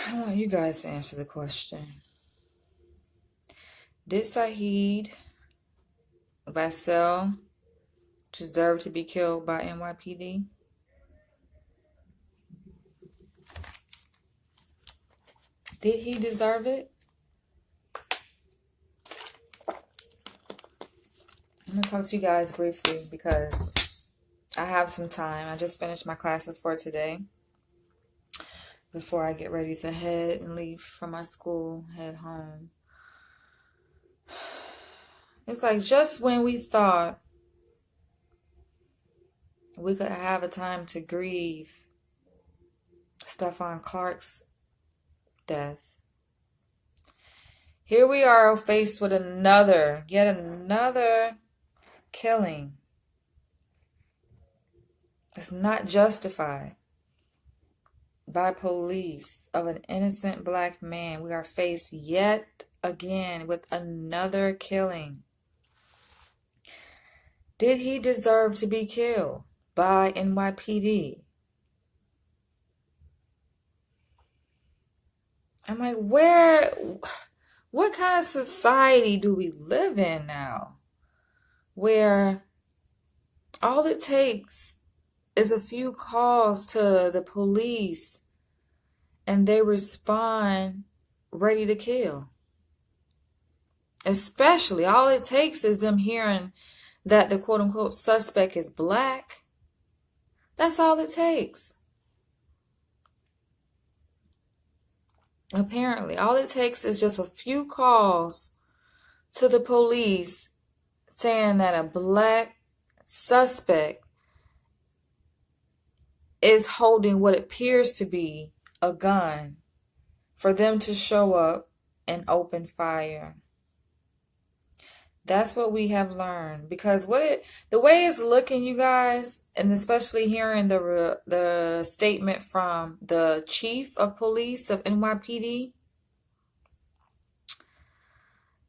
I want you guys to answer the question. Did Saheed Vassell deserve to be killed by NYPD? Did he deserve it? I'm going to talk to you guys briefly because I have some time. I just finished my classes for today before I get ready to head and leave from my school, head home. It's like just when we thought we could have a time to grieve Stephon Clark's death, here we are faced with yet another killing. It's not justified by police of an innocent black man. We are faced yet again with another killing. Did he deserve to be killed by NYPD? I'm like, what kind of society do we live in now where all it takes is a few calls to the police and they respond ready to kill? Especially, all it takes is them hearing that the quote-unquote suspect is black. That's all it takes. Apparently, all it takes is just a few calls to the police saying that a black suspect is holding what appears to be a gun for them to show up and open fire. That's what we have learned, because the way it's looking, you guys, and especially hearing the statement from the chief of police of NYPD,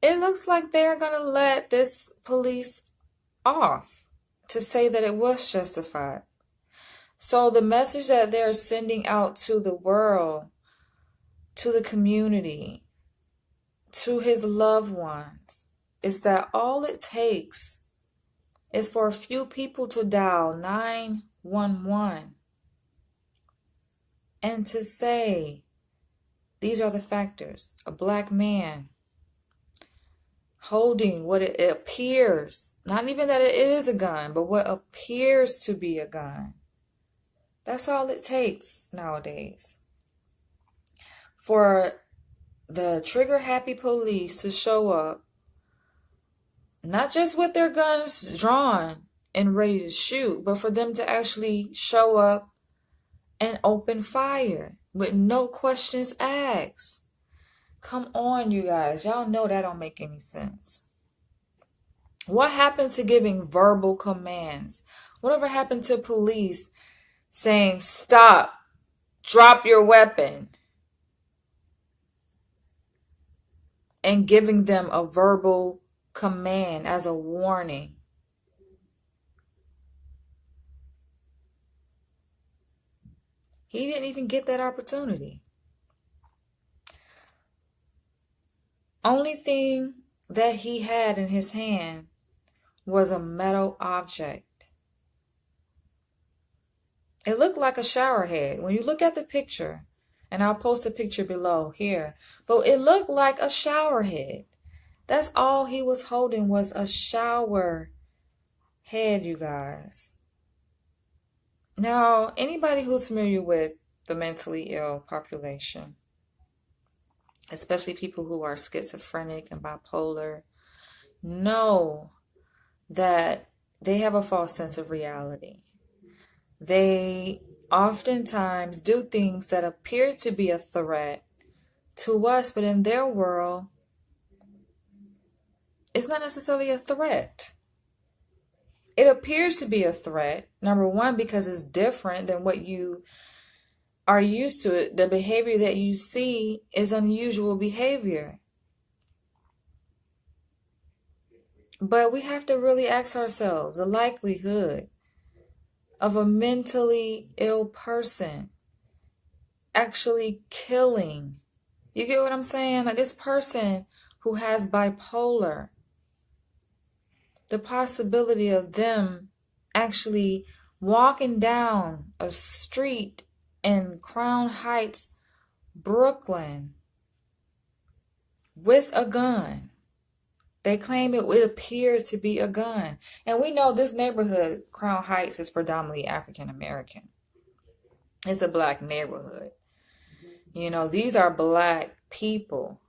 it looks like they're going to let this police off to say that it was justified. So the message that they're sending out to the world, to the community, to his loved ones, is that all it takes is for a few people to dial 911 and to say, these are the factors. A black man holding what it appears, not even that it is a gun, but what appears to be a gun. That's all it takes nowadays for the trigger-happy police to show up, not just with their guns drawn and ready to shoot, but for them to actually show up and open fire with no questions asked. Come on, you guys. Y'all know that don't make any sense. What happened to giving verbal commands? Whatever happened to police saying, stop, drop your weapon, and giving them a verbal command as a warning? He didn't even get that opportunity. Only thing that he had in his hand was a metal object. It looked like a shower head. When you look at the picture, and I'll post a picture below here, but it looked like a shower head. That's all he was holding, was a shower head, you guys. Now, anybody who's familiar with the mentally ill population, especially people who are schizophrenic and bipolar, know that they have a false sense of reality. They oftentimes do things that appear to be a threat to us, but in their world, it's not necessarily a threat. It appears to be a threat, number one, because it's different than what you are used to. It. The behavior that you see is unusual behavior. But we have to really ask ourselves the likelihood of a mentally ill person actually killing. You get what I'm saying? Like this person who has bipolar, the possibility of them actually walking down a street in Crown Heights, Brooklyn, with a gun. They claim it would appear to be a gun. And we know this neighborhood, Crown Heights, is predominantly African American. It's a black neighborhood. You know, these are black people.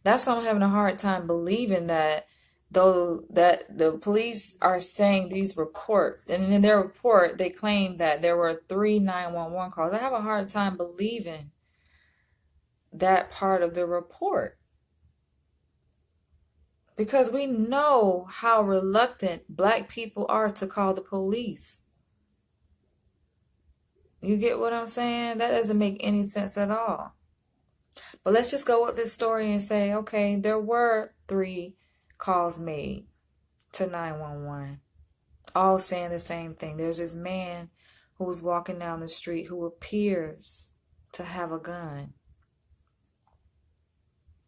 That's why I'm having a hard time believing that, though, that the police are saying these reports, and in their report they claim that there were 3 911 calls. I have a hard time believing that part of the report, because we know how reluctant black people are to call the police. You get what I'm saying? That doesn't make any sense at all. But let's just go with this story and say, okay, there were 3 calls made to 911, all saying the same thing. There's this man who was walking down the street who appears to have a gun.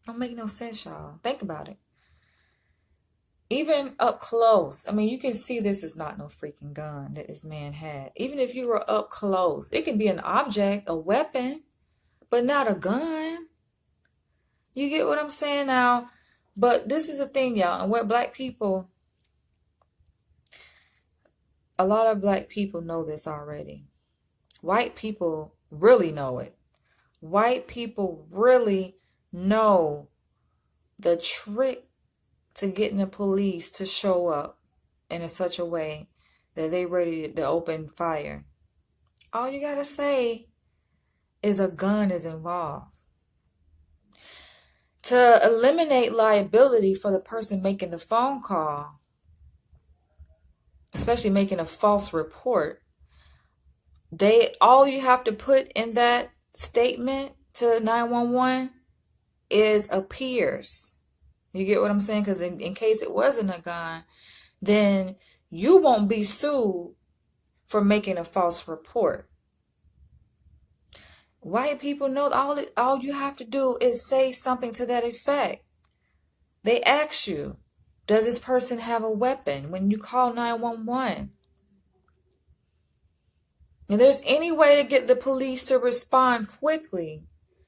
Don't make no sense, y'all. Think about it. Even up close, I mean, you can see this is not no freaking gun that this man had. Even if you were up close, it can be an object, a weapon, but not a gun. You get what I'm saying now? But this is the thing, y'all, and what black people, a lot of black people know this already. White people really know it. White people really know the trick to getting the police to show up in such a way that they ready to open fire. All you gotta say is a gun is involved. To eliminate liability for the person making the phone call, especially making a false report, all you have to put in that statement to 911 is appears. You get what I'm saying? Because in case it wasn't a gun, then you won't be sued for making a false report. White people know all you have to do is say something to that effect. They ask you, does this person have a weapon when you call 911? And there's any way to get the police to respond quickly,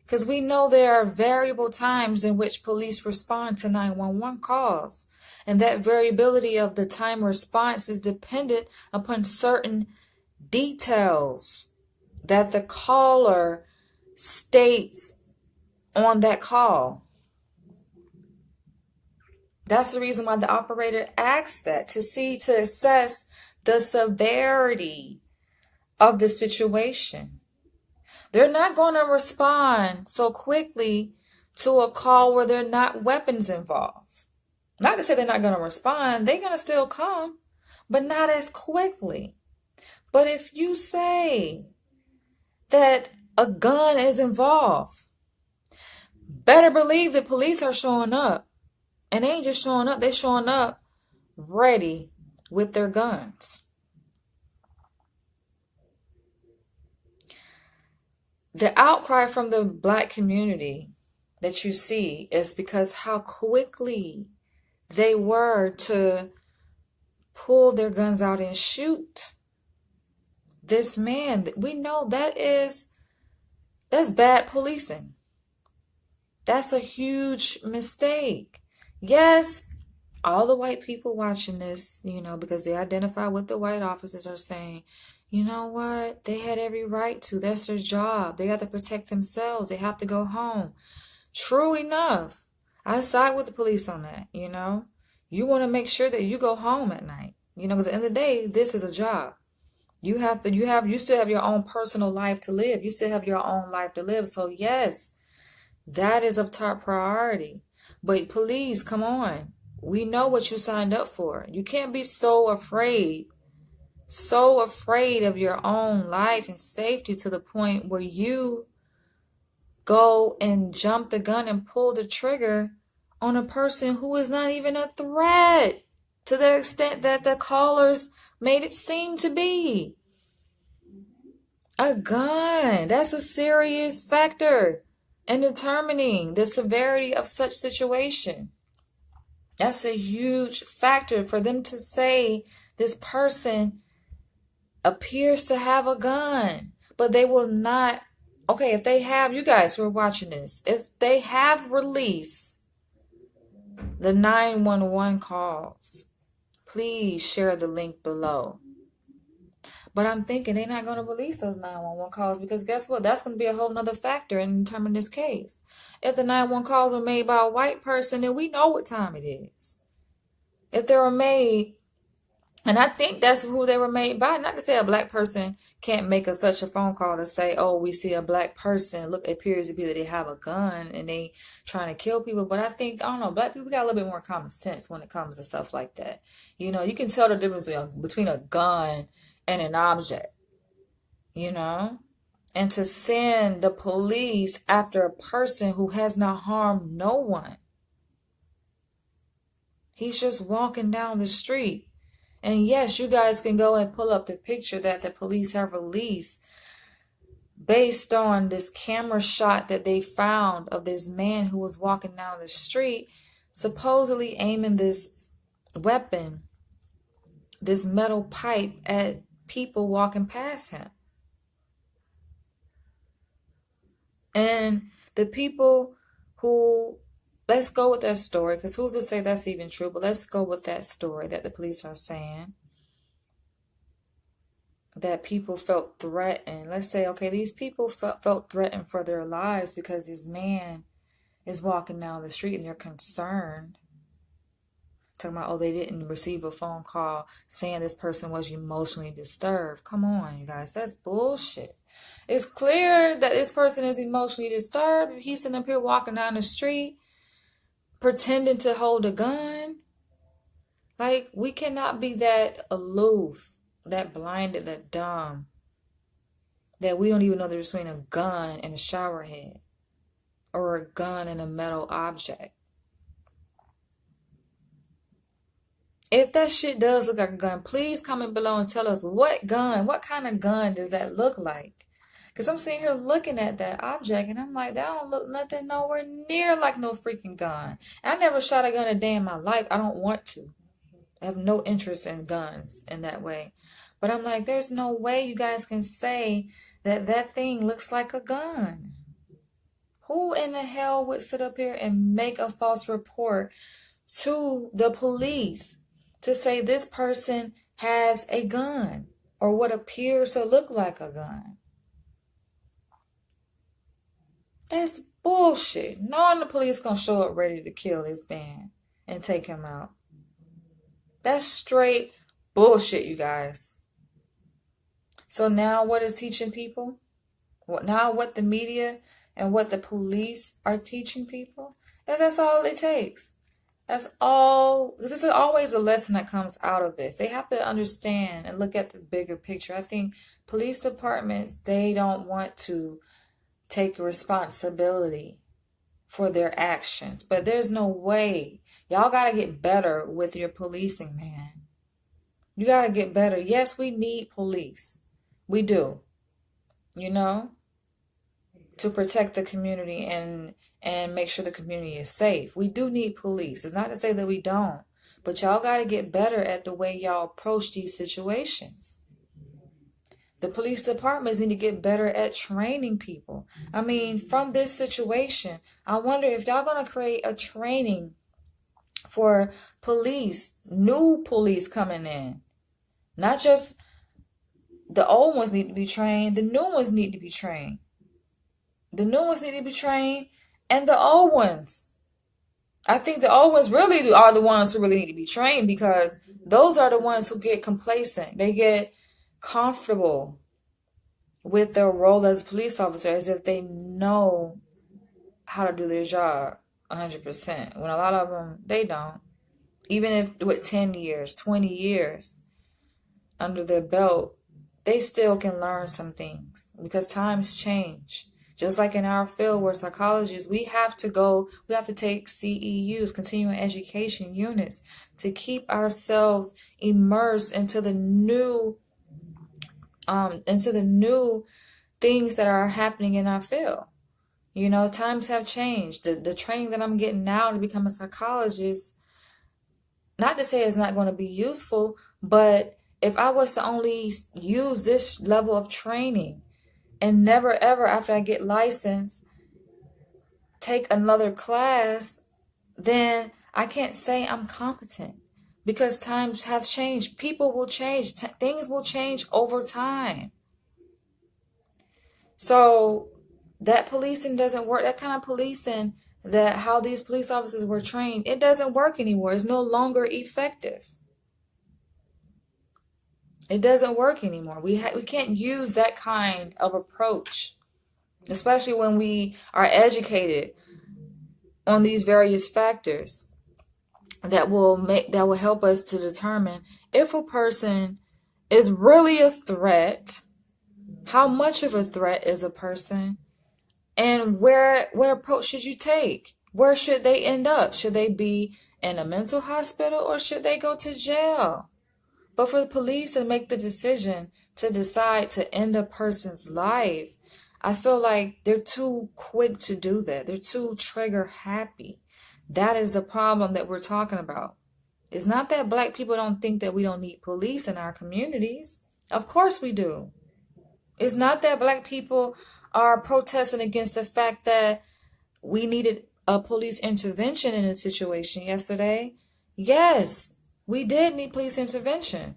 because we know there are variable times in which police respond to 911 calls. And that variability of the time response is dependent upon certain details that the caller states on that call. That's the reason why the operator asks that, to assess the severity of the situation. They're not going to respond so quickly to a call where there are not weapons involved. Not to say they're not going to respond. They're going to still come, but not as quickly. But if you say that a gun is involved, better believe the police are showing up. And they ain't just showing up. They're showing up ready with their guns. The outcry from the black community that you see is because how quickly they were to pull their guns out and shoot this man. We know that's bad policing. That's a huge mistake. Yes, all the white people watching this, because they identify with the white officers, are saying, you know what? They had every right to. That's their job. They have to protect themselves. They have to go home. True enough. I side with the police on that, You want to make sure that you go home at night, because at the end of the day, this is a job. You still have your own personal life to live. You still have your own life to live. So yes, that is of top priority. But please, come on. We know what you signed up for. You can't be so afraid of your own life and safety to the point where you go and jump the gun and pull the trigger on a person who is not even a threat to the extent that the callers made it seem to be. A gun. That's a serious factor in determining the severity of such situation. That's a huge factor for them to say this person appears to have a gun, but they will not. Okay, if they have, you guys who are watching this, if they have released the 911 calls, please share the link below. But I'm thinking they're not going to release those 911 calls because guess what? That's going to be a whole nother factor in determining this case. If the 911 calls were made by a white person, then we know what time it is. If they were made, and I think that's who they were made by. Not to say a black person can't make such a phone call to say, oh, we see a black person. Look, it appears to be that they have a gun and they trying to kill people. But I think, I don't know, black people got a little bit more common sense when it comes to stuff like that. You know, you can tell the difference between a gun and an object, you know? And to send the police after a person who has not harmed no one. He's just walking down the street. And yes, you guys can go and pull up the picture that the police have released based on this camera shot that they found of this man who was walking down the street, supposedly aiming this weapon, this metal pipe, at people walking past him. And the people who, let's go with that story, because who's to say that's even true, but let's go with that story that the police are saying. That people felt threatened. Let's say, okay, these people felt threatened for their lives because this man is walking down the street and they're concerned. Talking about, oh, they didn't receive a phone call saying this person was emotionally disturbed. Come on, you guys, that's bullshit. It's clear that this person is emotionally disturbed. He's sitting up here walking down the street pretending to hold a gun. Like, we cannot be that aloof, that blinded, that dumb, that we don't even know the difference between a gun and a shower head or a gun and a metal object. If that shit does look like a gun, please comment below and tell us what gun, what kind of gun does that look like? Because I'm sitting here looking at that object and I'm like, that don't look nothing nowhere near like no freaking gun. I never shot a gun a day in my life. I don't want to. I have no interest in guns in that way. But I'm like, there's no way you guys can say that that thing looks like a gun. Who in the hell would sit up here and make a false report to the police to say this person has a gun or what appears to look like a gun? That's bullshit. Knowing the police gonna show up ready to kill this man and take him out. That's straight bullshit, you guys. So now what is teaching people? What the media and what the police are teaching people? That's all it takes. That's all. This is always a lesson that comes out of this. They have to understand and look at the bigger picture. I think police departments, they don't want to take responsibility for their actions. But there's no way. Y'all got to get better with your policing, man. You got to get better. Yes, we need police. We do. You know, to protect the community and make sure the community is safe. We do need police. It's not to say that we don't. But y'all got to get better at the way y'all approach these situations. The police departments need to get better at training people. I mean, from this situation, I wonder if y'all going to create a training for police, new police coming in. Not just the old ones need to be trained, the new ones need to be trained. The new ones need to be trained, and the old ones. I think the old ones really are the ones who really need to be trained, because those are the ones who get complacent. They get comfortable with their role as a police officer as if they know how to do their job 100%. When a lot of them, they don't. Even if with 10 years, 20 years under their belt, they still can learn some things because times change. Just like in our field, we're psychologists, we have to take CEUs, continuing education units, to keep ourselves immersed into the new into the new things that are happening in our field. You know, times have changed. The training that I'm getting now to become a psychologist, not to say it's not going to be useful, but if I was to only use this level of training and never ever after I get licensed take another class, then I can't say I'm competent because times have changed. People will change. Things will change over time. So that policing doesn't work. That kind of policing, that how these police officers were trained, it doesn't work anymore. It's no longer effective. It doesn't work anymore. We can't use that kind of approach, especially when we are educated on these various factors that will help us to determine if a person is really a threat, how much of a threat is a person, and what approach should you take? Where should they end up? Should they be in a mental hospital or should they go to jail? But for the police to make the decision to decide to end a person's life, I feel like they're too quick to do that. They're too trigger happy. That is the problem that we're talking about. It's not that black people don't think that we don't need police in our communities. Of course we do. It's not that black people are protesting against the fact that we needed a police intervention in a situation yesterday. Yes, we did need police intervention.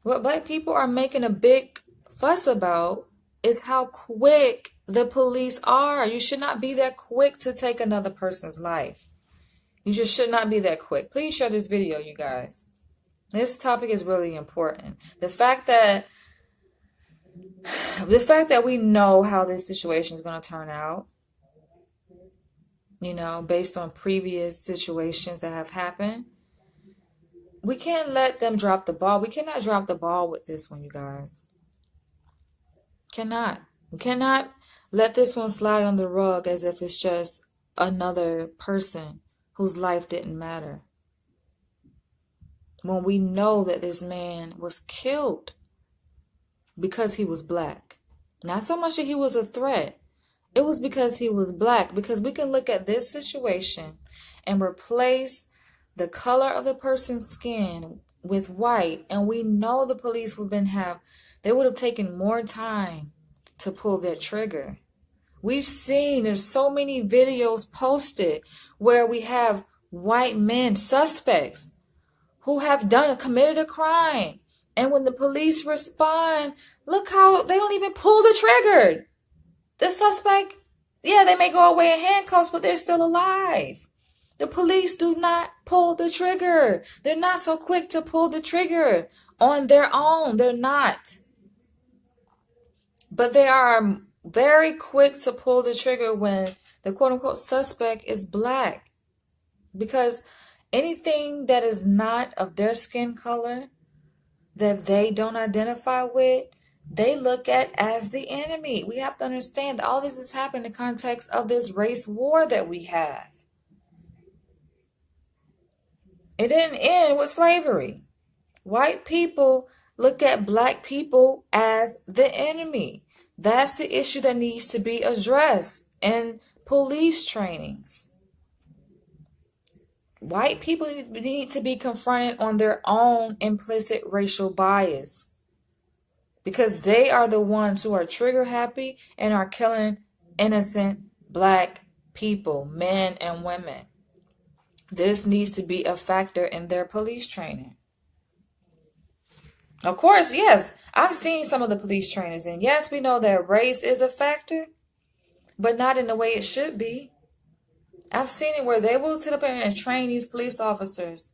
What black people are making a big fuss about is how quick the police are. You should not be that quick to take another person's life. You just should not be that quick. Please share this video, you guys. This topic is really important. The fact that we know how this situation is going to turn out, you know, based on previous situations that have happened, we can't let them drop the ball. We cannot drop the ball with this one, you guys. Cannot. We cannot let this one slide on the rug as if it's just another person whose life didn't matter. When we know that this man was killed because he was black. Not so much that he was a threat. It was because he was black. Because we can look at this situation and replace the color of the person's skin with white, and we know the police would have taken more time to pull their trigger. We've seen, there's so many videos posted where we have white men, suspects, who have committed a crime. And when the police respond, look how they don't even pull the trigger. The suspect, yeah, they may go away in handcuffs, but they're still alive. The police do not pull the trigger. They're not so quick to pull the trigger on their own. They're not. But they are very quick to pull the trigger when the quote-unquote suspect is black. Because anything that is not of their skin color, that they don't identify with, they look at as the enemy. We have to understand that all this is happening in the context of this race war that we have. It didn't end with slavery. White people look at black people as the enemy. That's the issue that needs to be addressed in police trainings. White people need to be confronted on their own implicit racial bias, because they are the ones who are trigger happy and are killing innocent black people, men and women. This needs to be a factor in their police training. Of course, yes, I've seen some of the police trainers, and yes, we know that race is a factor, but not in the way it should be. I've seen it where they will sit up and train these police officers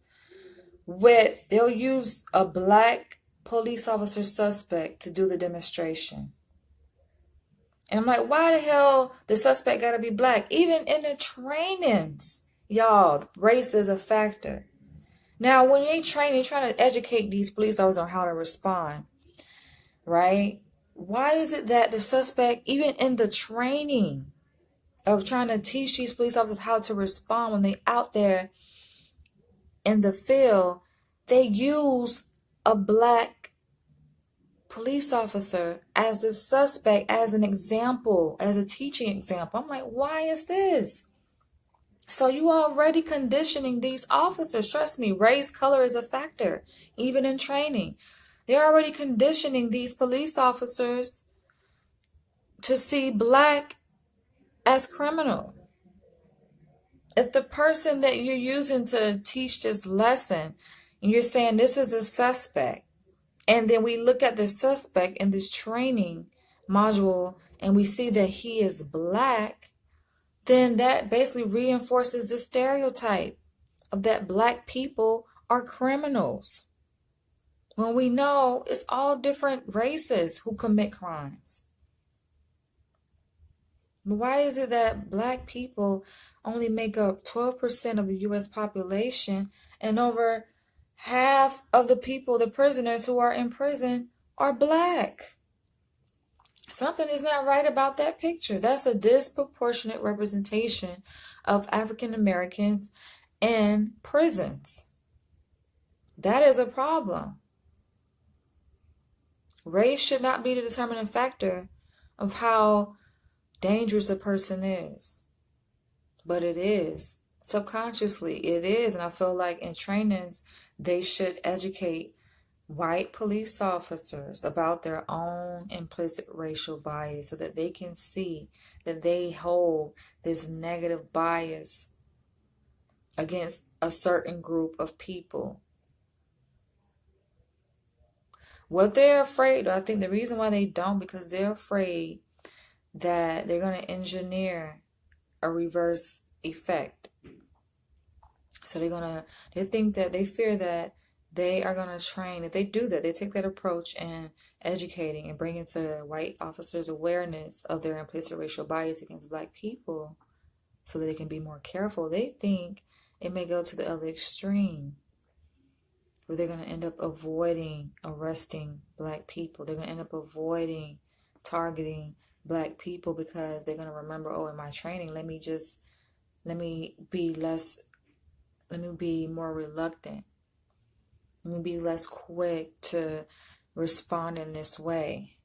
they'll use a black police officer suspect to do the demonstration. And I'm like, why the hell the suspect gotta be black? Even in the trainings, y'all, race is a factor. Now, when they're trying to educate these police officers on how to respond, right? Why is it that the suspect, even in the training of trying to teach these police officers how to respond when they out there in the field, they use a black police officer as a suspect, as an example, as a teaching example. I'm like, why is this? So you already conditioning these officers. Trust me, race, color is a factor, even in training. They're already conditioning these police officers to see black as criminal. If the person that you're using to teach this lesson, and you're saying this is a suspect, and then we look at the suspect in this training module and we see that he is black, then that basically reinforces the stereotype of that black people are criminals. When we know it's all different races who commit crimes. But why is it that black people only make up 12% of the U.S. population, and over half of the people, the prisoners who are in prison, are black? Something is not right about that picture. That's a disproportionate representation of African Americans in prisons. That is a problem. Race should not be the determining factor of how dangerous a person is. But it is. Subconsciously, it is. And I feel like in trainings, they should educate white police officers about their own implicit racial bias so that they can see that they hold this negative bias against a certain group of people. What they're afraid of, I think the reason why they don't, because they're afraid that they're going to engineer a reverse effect. So they fear that they are going to train. If they do that, they take that approach in educating and bringing to white officers awareness of their implicit racial bias against black people so that they can be more careful. They think it may go to the other extreme, where they're going to end up avoiding arresting black people. They're going to end up avoiding targeting black people because they're going to remember, oh, in my training, let me be more reluctant. Let me be less quick to respond in this way.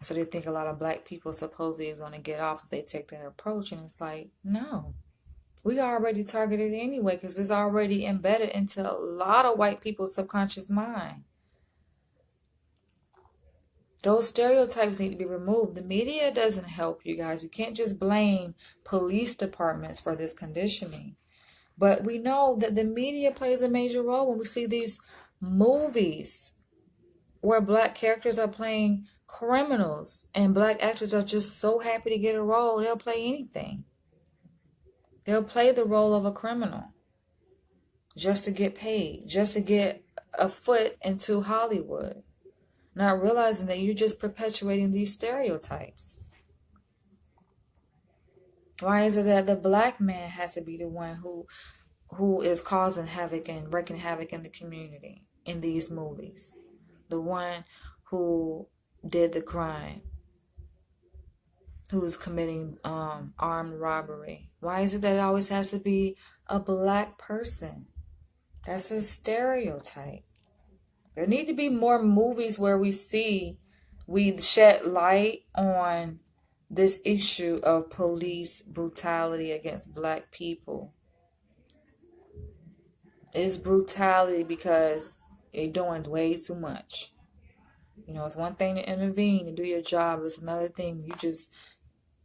So they think a lot of black people supposedly is going to get off if they take that approach. And it's like, no. We are already targeted anyway because it's already embedded into a lot of white people's subconscious mind. Those stereotypes need to be removed. The media doesn't help, you guys. We can't just blame police departments for this conditioning. But we know that the media plays a major role when we see these movies where black characters are playing criminals and black actors are just so happy to get a role, they'll play anything. They'll play the role of a criminal just to get paid, just to get a foot into Hollywood, not realizing that you're just perpetuating these stereotypes. Why is it that the black man has to be the one who is causing havoc and wreaking havoc in the community in these movies? The one who did the crime, who's committing armed robbery. Why is it that it always has to be a black person? That's a stereotype. There need to be more movies where we shed light on this issue of police brutality against black people. It's brutality because they're doing way too much. You know, it's one thing to intervene and do your job. It's another thing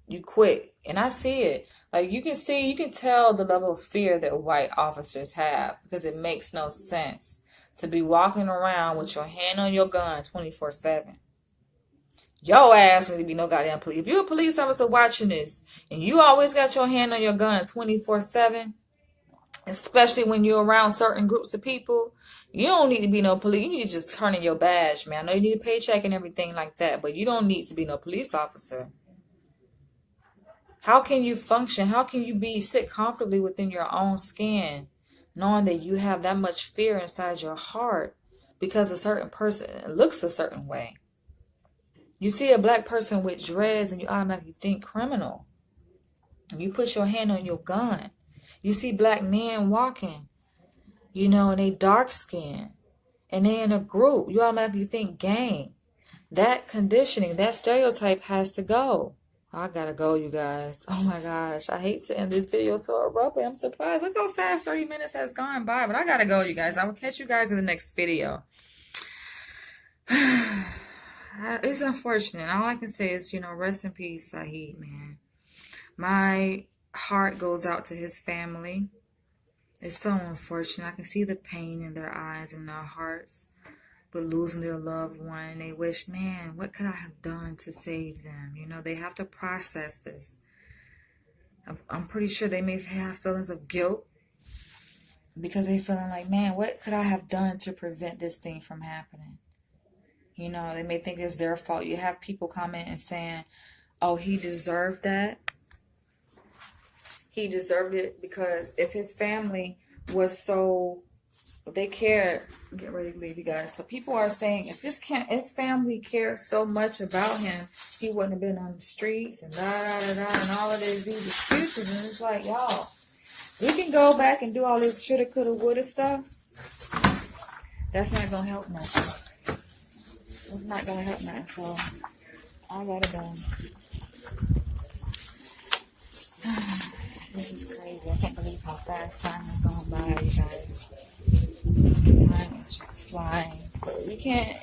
you quit. And I see it. Like you can tell the level of fear that white officers have because it makes no sense to be walking around with your hand on your gun 24/7. Your ass need to be no goddamn police. If you're a police officer watching this and you always got your hand on your gun 24/7, especially when you're around certain groups of people, you don't need to be no police. You need to just turn in your badge, man. I know you need a paycheck and everything like that, but you don't need to be no police officer. How can you function? How can you sit comfortably within your own skin, knowing that you have that much fear inside your heart because a certain person looks a certain way? You see a black person with dreads and you automatically think criminal. You put your hand on your gun. You see black men walking, and they dark skin, and they in a group. You automatically think gang. That conditioning, that stereotype has to go. I gotta go, you guys. Oh my gosh. I hate to end this video so abruptly. I'm surprised. Look how fast 30 minutes has gone by. But I gotta go, you guys. I will catch you guys in the next video. It's unfortunate. All I can say is, rest in peace, Saheed, man. My heart goes out to his family. It's so unfortunate. I can see the pain in their eyes and their hearts. But losing their loved one, they wish, man, what could I have done to save them? They have to process this. I'm pretty sure they may have feelings of guilt because they're feeling like, man, what could I have done to prevent this thing from happening? They may think it's their fault. You have people comment and saying, oh, he deserved that. He deserved it because if his family was so... they cared. I'm getting ready to leave, you guys. But people are saying if his family cared so much about him, he wouldn't have been on the streets and and all of these excuses. And it's like, y'all, we can go back and do all this shoulda, coulda, woulda stuff. That's not gonna help nothing. It's not gonna help nothing. So I gotta go. This is crazy. I can't believe how fast time has gone by, you guys. Time is just flying. You can't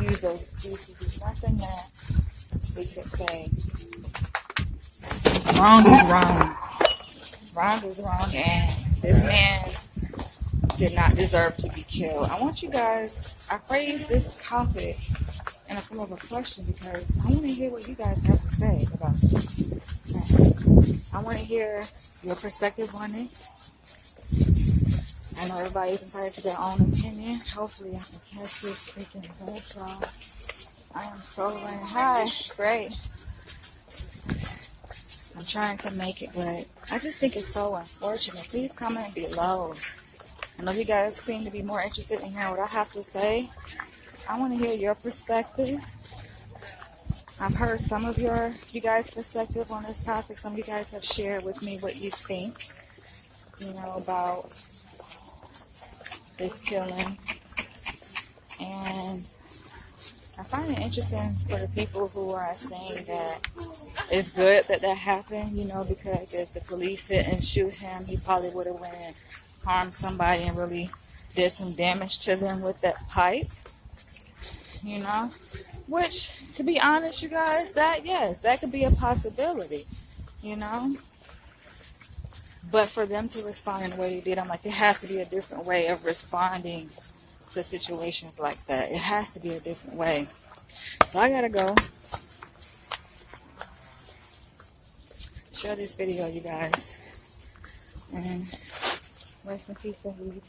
use those excuses. There's nothing that we could say. Wrong is wrong. Wrong is wrong, and this man did not deserve to be killed. I want you guys, I phrase this topic in a form of a question because I want to hear what you guys have to say about this. I want to hear your perspective on it. I know everybody's entitled to their own opinion. Hopefully I can catch this freaking bus, y'all. I am so running high. Great. I'm trying to make it, but I just think it's so unfortunate. Please comment below. I know you guys seem to be more interested in hearing what I have to say. I want to hear your perspective. I've heard some of you guys' perspective on this topic. Some of you guys have shared with me what you think, about this killing. And I find it interesting for the people who are saying that it's good that happened, because if the police didn't shoot him, he probably would have went and harmed somebody and really did some damage to them with that pipe, which, to be honest, you guys, that could be a possibility, but for them to respond in the way they did, I'm like, it has to be a different way of responding to situations like that. It has to be a different way. So I gotta go. Share this video, you guys. And rest in peace, Saheed.